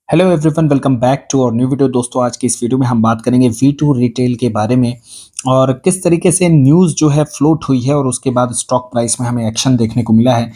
Hello everyone, welcome back to our new video. दोस्तों, आज की इस वीडियो में हम बात करेंगे V2 रिटेल के बारे में और किस तरीके से न्यूज़ जो है फ्लोट हुई है और उसके बाद स्टॉक प्राइस में हमें एक्शन देखने को मिला है,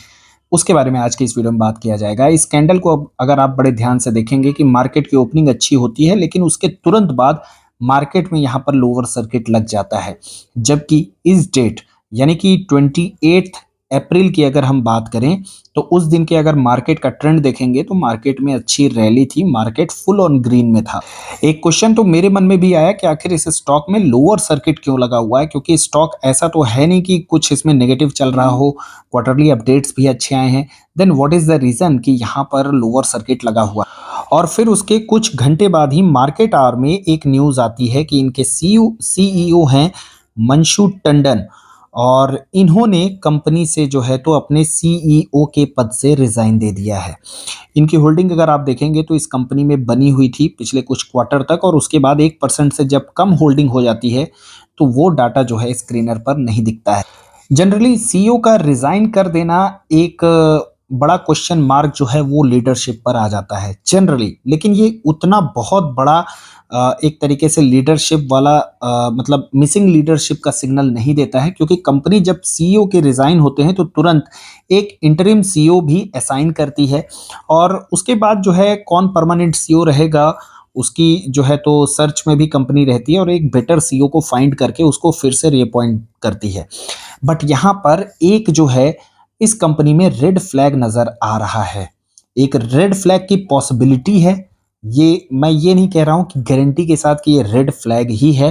उसके बारे में आज की इस वीडियो में बात किया जाएगा। इस कैंडल को अब अगर आप बड़े ध्यान से देखेंगे कि मार्केट की ओपनिंग अच्छी होती है, लेकिन उसके तुरंत बाद मार्केट में यहाँ पर लोअर सर्किट लग जाता है। जबकि इस डेट यानी कि 28 अप्रैल की अगर हम बात करें, तो उस दिन के अगर मार्केट का ट्रेंड देखेंगे तो मार्केट में अच्छी रैली थी, मार्केट फुल ऑन ग्रीन में था। एक क्वेश्चन तो मेरे मन में भी आया कि आखिर इस स्टॉक में लोअर सर्किट क्यों लगा हुआ है, क्योंकि स्टॉक ऐसा तो है नहीं कि कुछ इसमें नेगेटिव चल रहा हो, क्वार्टरली अपडेट्स भी अच्छे आए हैं। Then what is the reason कि यहाँ पर लोअर सर्किट लगा हुआ। और फिर उसके कुछ घंटे बाद ही मार्केट आवर में एक न्यूज आती है कि इनके सीईओ हैं मंशू टंडन, और इन्होंने कंपनी से जो है तो अपने सीईओ के पद से रिजाइन दे दिया है। इनकी होल्डिंग अगर आप देखेंगे तो इस कंपनी में बनी हुई थी पिछले कुछ क्वार्टर तक, और उसके बाद 1% से जब कम होल्डिंग हो जाती है तो वो डाटा जो है स्क्रीनर पर नहीं दिखता है। जनरली सीईओ का रिजाइन कर देना एक बड़ा क्वेश्चन मार्क जो है वो लीडरशिप पर आ जाता है जनरली, लेकिन ये उतना बहुत बड़ा एक तरीके से लीडरशिप वाला मतलब मिसिंग लीडरशिप का सिग्नल नहीं देता है, क्योंकि कंपनी जब सीईओ के रिजाइन होते हैं तो तुरंत एक इंटरिम सीईओ भी असाइन करती है, और उसके बाद जो है कौन परमानेंट सीईओ रहेगा उसकी जो है तो सर्च में भी कंपनी रहती है और एक बेटर सीईओ को फाइंड करके उसको फिर से रीअपॉइंट करती है। बट यहाँ पर एक जो है इस कंपनी में रेड फ्लैग नजर आ रहा है, एक रेड फ्लैग की पॉसिबिलिटी है। ये मैं ये नहीं कह रहा हूं कि गारंटी के साथ कि ये रेड फ्लैग ही है,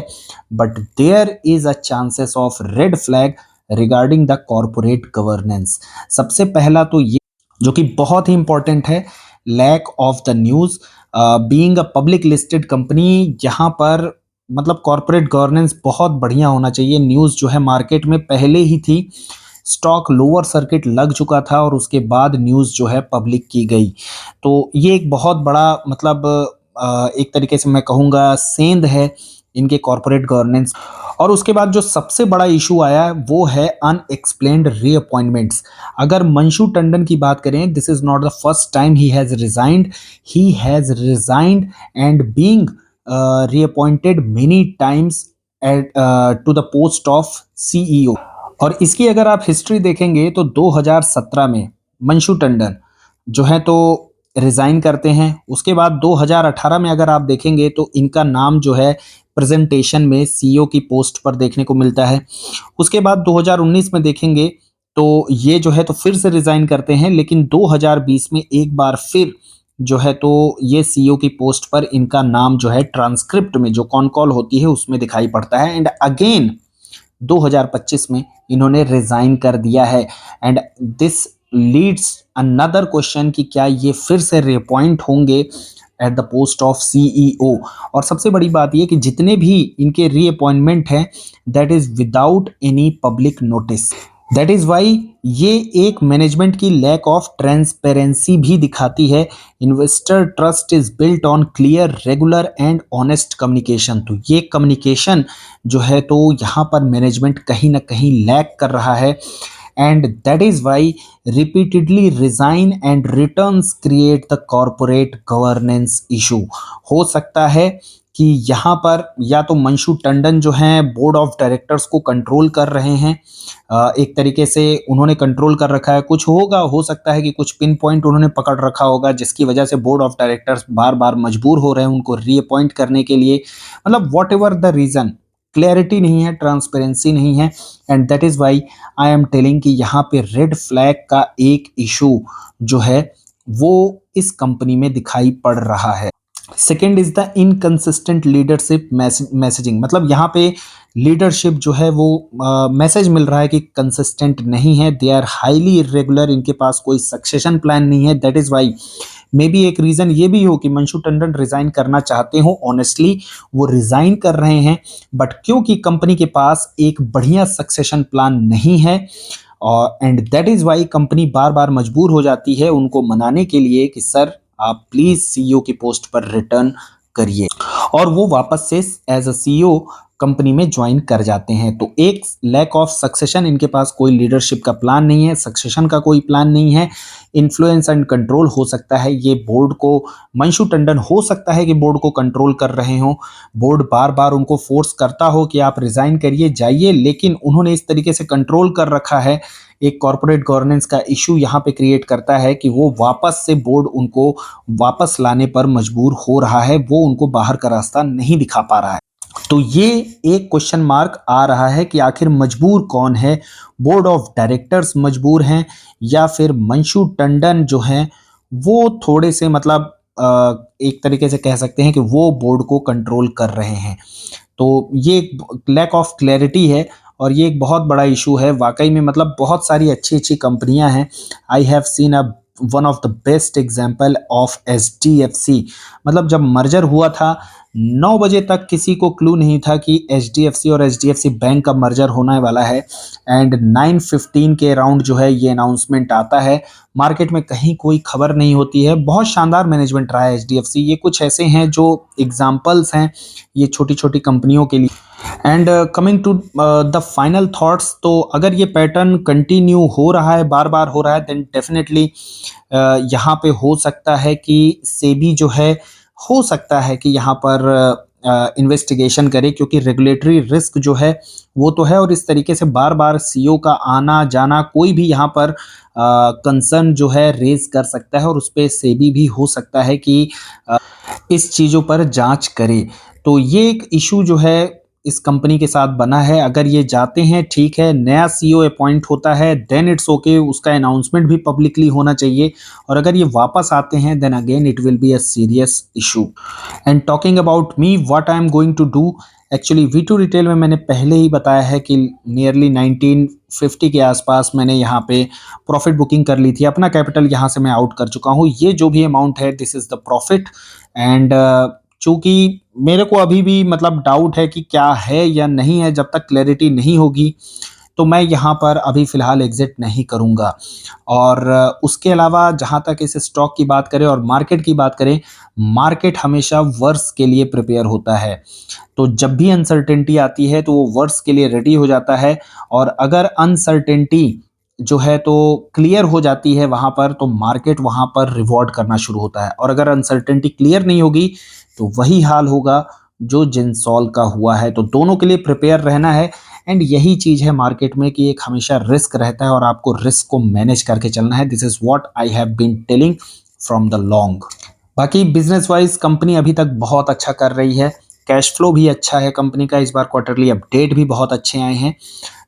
but there is a chances of red flag regarding the corporate governance. सबसे पहला तो ये जो कि बहुत ही इंपॉर्टेंट है, lack of the news being a public listed company. यहाँ पर मतलब कॉर्पोरेट गवर्नेंस बहुत बढ़िया होना चाहिए। न्यूज़ जो है मार्केट में पहले ही थी, स्टॉक लोअर सर्किट लग चुका था और उसके बाद न्यूज़ जो है पब्लिक की गई। तो ये एक बहुत बड़ा मतलब एक तरीके से मैं कहूँगा सेंध है इनके कॉर्पोरेट गवर्नेंस। और उसके बाद जो सबसे बड़ा इशू आया है वो है अनएक्सप्लेन्ड रीअपॉइंटमेंट्स। अगर मंशू टंडन की बात करें, this is not the first time he has resigned and being reappointed many times at to the post of CEO। और इसकी अगर आप हिस्ट्री देखेंगे तो 2017 में मंशू टंडन जो है तो रिजाइन करते हैं। उसके बाद 2018 में अगर आप देखेंगे तो इनका नाम जो है प्रेजेंटेशन में सीईओ की पोस्ट पर देखने को मिलता है। उसके बाद 2019 में देखेंगे तो ये जो है तो फिर से रिजाइन करते हैं, लेकिन 2020 में एक बार फिर जो है तो ये सीईओ की पोस्ट पर इनका नाम जो है ट्रांसक्रिप्ट में जो कॉन कॉल होती है उसमें दिखाई पड़ता है, एंड अगेन 2025 में इन्होंने रिजाइन कर दिया है। And this leads another question कि क्या ये फिर से रिअपॉइंट होंगे at the post of CEO. और सबसे बड़ी बात ये कि जितने भी इनके रीअपॉइंटमेंट हैं that is without any public notice. That is why ये एक मैनेजमेंट की लैक ऑफ ट्रांसपेरेंसी भी दिखाती है। Investor trust is built on clear, regular and honest communication. तो ये कम्युनिकेशन जो है तो यहाँ पर मैनेजमेंट कहीं ना कहीं लैक कर रहा है, and that is why repeatedly resign and returns create the corporate governance issue. हो सकता है कि यहाँ पर या तो मंशू टंडन जो हैं बोर्ड ऑफ डायरेक्टर्स को कंट्रोल कर रहे हैं, एक तरीके से उन्होंने कंट्रोल कर रखा है। कुछ होगा, हो सकता है कि कुछ पिन पॉइंट उन्होंने पकड़ रखा होगा जिसकी वजह से बोर्ड ऑफ डायरेक्टर्स बार बार मजबूर हो रहे हैं उनको रीअपॉइंट करने के लिए। मतलब whatever the reason, clarity नहीं है, ट्रांसपेरेंसी नहीं है, and that is why I am telling कि यहाँ पे रेड फ्लैग का एक इशू जो है वो इस कंपनी में दिखाई पड़ रहा है। Second is the inconsistent leadership messaging. मतलब यहाँ पे लीडरशिप जो है वो मैसेज मिल रहा है कि कंसिस्टेंट नहीं है, दे आर हाईली इरेगुलर, इनके पास कोई सक्सेशन प्लान नहीं है। That is why maybe एक रीजन ये भी हो कि मंशू टंडन रिजाइन करना चाहते हो, ऑनेस्टली वो रिजाइन कर रहे हैं, बट क्योंकि कंपनी के पास एक बढ़िया सक्सेशन प्लान नहीं है, और and that is why company बार बार मजबूर हो जाती है उनको मनाने के लिए कि सर आप प्लीज सीईओ की पोस्ट पर रिटर्न करिए, और वो वापस से एज अ सीईओ कंपनी में ज्वाइन कर जाते हैं। तो एक लैक ऑफ सक्सेशन, इनके पास कोई लीडरशिप का प्लान नहीं है, सक्सेशन का कोई प्लान नहीं है। इन्फ्लुएंस एंड कंट्रोल हो सकता है। ये बोर्ड को, मंशु टंडन हो सकता है कि बोर्ड को कंट्रोल कर रहे हों, बोर्ड बार बार उनको फोर्स करता हो कि आप रिजाइन करिए, जाइए, लेकिन उन्होंने इस तरीके से कंट्रोल कर रखा है। एक कॉर्पोरेट गवर्नेंस का इशू यहाँ पे क्रिएट करता है कि वो वापस से बोर्ड उनको वापस लाने पर मजबूर हो रहा है, वो उनको बाहर का रास्ता नहीं दिखा पा रहा है। तो ये एक क्वेश्चन मार्क आ रहा है कि आखिर मजबूर कौन है, बोर्ड ऑफ डायरेक्टर्स मजबूर हैं या फिर मंशु टंडन जो हैं वो थोड़े से मतलब एक तरीके से कह सकते हैं कि वो बोर्ड को कंट्रोल कर रहे हैं। तो ये एक लैक ऑफ क्लैरिटी है और ये एक बहुत बड़ा इशू है वाकई में। मतलब बहुत सारी अच्छी अच्छी कंपनियां हैं। I have seen a one of the best example of HDFC. मतलब जब मर्जर हुआ था 9 बजे तक किसी को क्लू नहीं था कि एचडीएफसी और एचडीएफसी बैंक का मर्जर होने वाला है, एंड 9:15 के अराउंड जो है ये अनाउंसमेंट आता है। मार्केट में कहीं कोई खबर नहीं होती है। बहुत शानदार मैनेजमेंट रहा है एचडीएफसी। ये कुछ ऐसे हैं जो एग्जाम्पल्स हैं ये छोटी छोटी कंपनियों के लिए। And coming to the final thoughts, तो अगर ये पैटर्न कंटिन्यू हो रहा है, बार बार हो रहा है, देन डेफिनेटली यहाँ पे हो सकता है कि सेबी जो है, हो सकता है कि यहाँ पर इन्वेस्टिगेशन करे, क्योंकि रेगुलेटरी रिस्क जो है वो तो है, और इस तरीके से बार बार सीईओ का आना जाना कोई भी यहाँ पर कंसर्न जो है रेज कर सकता है, और उस पर सेबी भी हो सकता है कि इस चीज़ों पर जांच करे। तो ये एक इशू जो है इस कंपनी के साथ बना है। अगर ये जाते हैं ठीक है, नया सीईओ अपॉइंट होता है, देन इट्स ओके, उसका अनाउंसमेंट भी पब्लिकली होना चाहिए। और अगर ये वापस आते हैं then again it will be a serious issue. And talking about me, what I am going to do, actually V two retail में मैंने पहले ही बताया है कि नियरली 1950 के आसपास मैंने यहाँ पे प्रॉफिट बुकिंग कर ली थी। अपना कैपिटल यहाँ से मैं आउट कर चुका हूँ। ये जो भी अमाउंट है this is the profit. And चूंकि मेरे को अभी भी मतलब डाउट है कि क्या है या नहीं है, जब तक क्लैरिटी नहीं होगी तो मैं यहाँ पर अभी फ़िलहाल एग्ज़िट नहीं करूँगा। और उसके अलावा जहाँ तक इस स्टॉक की बात करें और मार्केट की बात करें, मार्केट हमेशा वर्स्ट के लिए प्रिपेयर होता है। तो जब भी अनसर्टेनिटी आती है तो वो वर्स्ट के लिए रेडी हो जाता है, और अगर अनसर्टेनिटी जो है तो क्लियर हो जाती है वहाँ पर, तो मार्केट वहाँ पर रिवॉर्ड करना शुरू होता है। और अगर अनसर्टेनिटी क्लियर नहीं होगी तो वही हाल होगा जो जिंसॉल का हुआ है। तो दोनों के लिए प्रिपेयर रहना है। एंड यही चीज़ है मार्केट में कि एक हमेशा रिस्क रहता है और आपको रिस्क को मैनेज करके चलना है। This is what I have been telling from the long. बाकी बिजनेस वाइज कंपनी अभी तक बहुत अच्छा कर रही है, कैश फ्लो भी अच्छा है कंपनी का, इस बार क्वार्टरली अपडेट भी बहुत अच्छे आए हैं।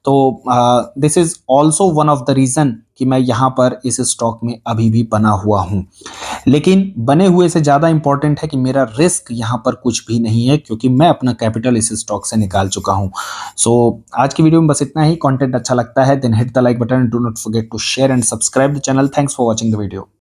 तो this is also one of the reason कि मैं यहाँ पर इस स्टॉक में अभी भी बना हुआ हूँ। लेकिन बने हुए से ज़्यादा इंपॉर्टेंट है कि मेरा रिस्क यहाँ पर कुछ भी नहीं है, क्योंकि मैं अपना कैपिटल इस स्टॉक से निकाल चुका हूँ। सो आज की वीडियो में बस इतना ही। कंटेंट अच्छा लगता है then hit the like button, do not forget to share and subscribe the channel. Thanks for watching the video.